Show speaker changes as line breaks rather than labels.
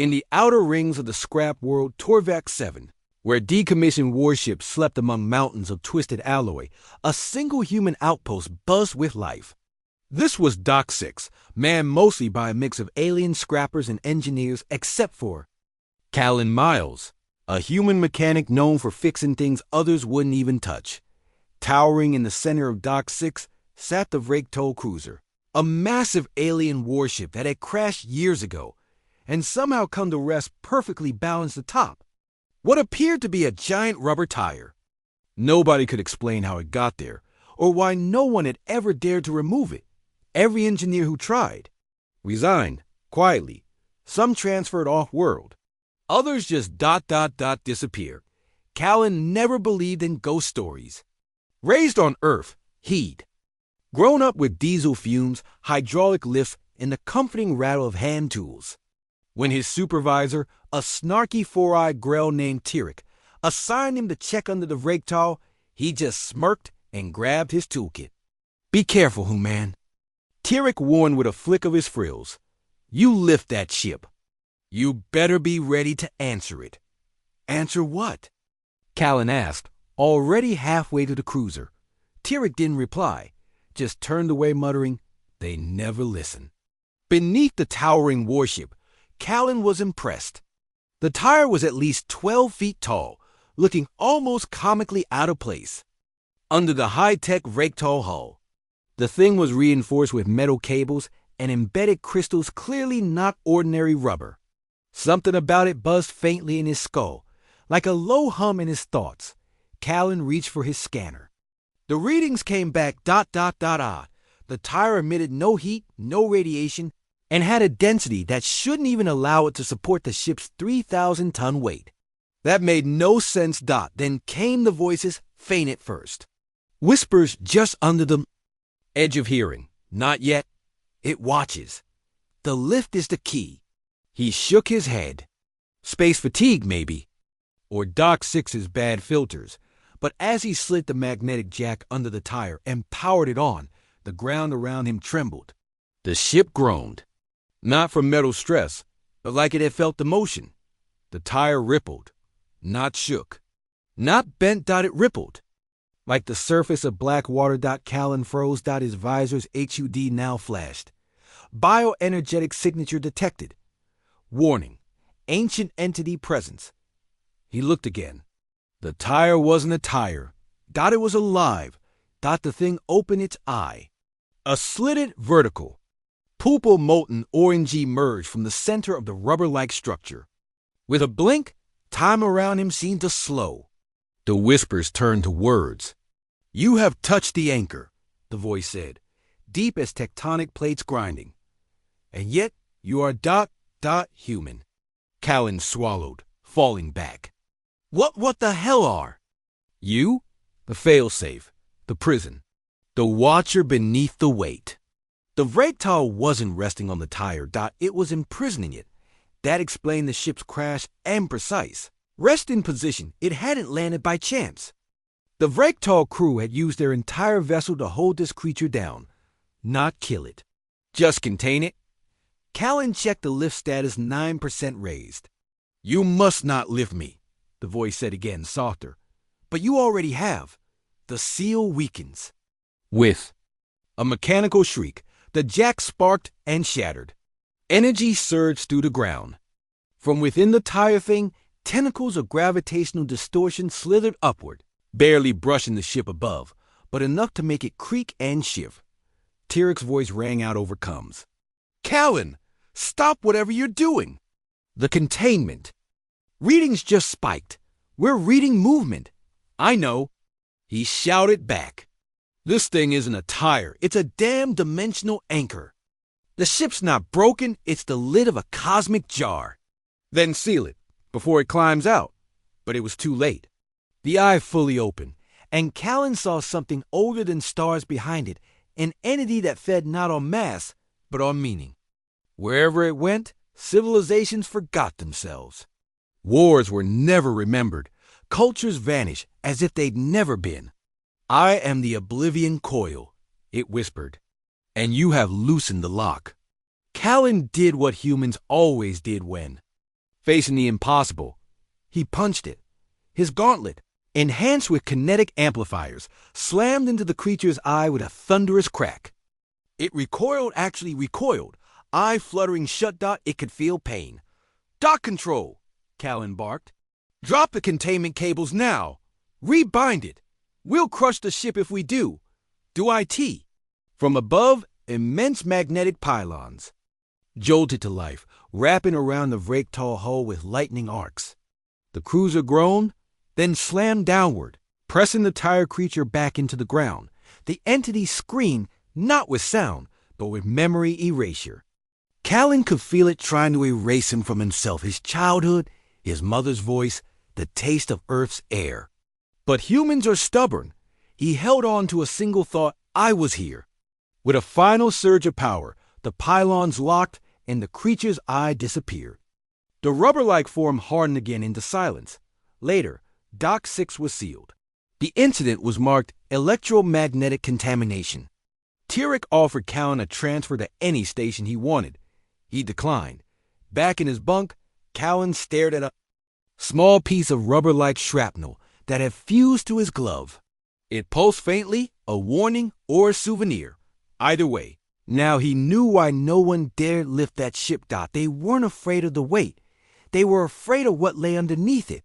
In the outer rings of the scrap world Torvac 7, where decommissioned warships slept among mountains of twisted alloy, a single human outpost buzzed with life. This was Dock 6, manned mostly by a mix of alien scrappers and engineers except for Callan Miles, a human mechanic known for fixing things others wouldn't even touch. Towering in the center of Dock 6 sat the Vraktal cruiser, a massive alien warship that had crashed years ago and somehow come to rest perfectly balanced atop what appeared to be a giant rubber tire. Nobody could explain how it got there or why no one had ever dared to remove it. Every engineer who tried resigned quietly. Some transferred off-world. Others just disappeared. Callan never believed in ghost stories. Raised on Earth, he'd grown up with diesel fumes, hydraulic lifts, and the comforting rattle of hand tools. When his supervisor, a snarky four-eyed Grell named Tirik, assigned him to check under the Vraktal, he just smirked and grabbed his toolkit. "Be careful, Human." Tirik warned with a flick of his frills. "You lift that ship. You better be ready to answer it." "Answer what?" Callan asked, already halfway to the cruiser. Tirik didn't reply, just turned away muttering, "They never listen." Beneath the towering warship, Callan was impressed. The tire was at least 12 feet tall, looking almost comically out of place under the high-tech Vraktal hull. The thing was reinforced with metal cables and embedded crystals, clearly not ordinary rubber. Something about it buzzed faintly in his skull, like a low hum in his thoughts. Callan reached for his scanner. The readings came back odd. The tire emitted no heat, no radiation, and had a density that shouldn't even allow it to support the ship's 3,000-ton weight. That made no sense. Then came the voices, faint at first. Whispers just under the edge of hearing. "Not yet. It watches. The lift is the key." He shook his head. Space fatigue, maybe. Or Dock 6's bad filters. But as he slid the magnetic jack under the tire and powered it on, the ground around him trembled. The ship groaned. Not from metal stress, but like it had felt the motion. The tire rippled, not shook. Not bent. It rippled. Like the surface of black water. Callan froze. His visor's HUD now flashed. Bioenergetic signature detected. Warning. Ancient entity presence. He looked again. The tire wasn't a tire. It was alive. The thing opened its eye. A slitted vertical, pupil molten orangey merged from the center of the rubber-like structure. With a blink, time around him seemed to slow. The whispers turned to words. "You have touched the anchor," the voice said, deep as tectonic plates grinding. "And yet you are human." Callan swallowed, falling back. What the hell are you?" "The failsafe, the prison, the watcher beneath the weight." The Vraktal wasn't resting on the tire. It was imprisoning it. That explained the ship's crash and precise rest in position. It hadn't landed by chance. The Vraktal crew had used their entire vessel to hold this creature down, not kill it. Just contain it. Callan checked the lift status 9% raised. "You must not lift me," the voice said again, softer. "But you already have. The seal weakens." With a mechanical shriek, the jack sparked and shattered. Energy surged through the ground. From within the tire thing, tentacles of gravitational distortion slithered upward, barely brushing the ship above, but enough to make it creak and shift. Tirik's voice rang out over comms. "Callan, stop whatever you're doing." "The containment. Readings just spiked. We're reading movement." "I know." He shouted back. "This thing isn't a tire. It's a damn dimensional anchor. The ship's not broken. It's the lid of a cosmic jar." "Then seal it before it climbs out." But it was too late. The eye fully opened, and Callan saw something older than stars behind it, an entity that fed not on mass, but on meaning. Wherever it went, civilizations forgot themselves. Wars were never remembered. Cultures vanished as if they'd never been. "I am the Oblivion Coil," it whispered, "and you have loosened the lock." Callan did what humans always did when Facing the impossible, he punched it. His gauntlet, enhanced with kinetic amplifiers, slammed into the creature's eye with a thunderous crack. It actually recoiled. Eye fluttering shut. It could feel pain. "Dock control," Callan barked. "Drop the containment cables now. Rebind it. We'll crush the ship if we do. Do IT." From above, immense magnetic pylons jolted to life, wrapping around the Vraktal hull with lightning arcs. The cruiser groaned, then slammed downward, pressing the tired creature back into the ground. The entity screamed, not with sound, but with memory erasure. Callan could feel it trying to erase him from himself, his childhood, his mother's voice, the taste of Earth's air. But humans are stubborn. He held on to a single thought: I was here. With a final surge of power, the pylons locked and the creature's eye disappeared. The rubber-like form hardened again into silence. Later, Dock 6 was sealed. The incident was marked electromagnetic contamination. Tyrek offered Callan a transfer to any station he wanted. He declined. Back in his bunk, Callan stared at a small piece of rubber-like shrapnel that had fused to his glove. It pulsed faintly, a warning or a souvenir. Either way, now he knew why no one dared lift that ship. They weren't afraid of the weight. They were afraid of what lay underneath it.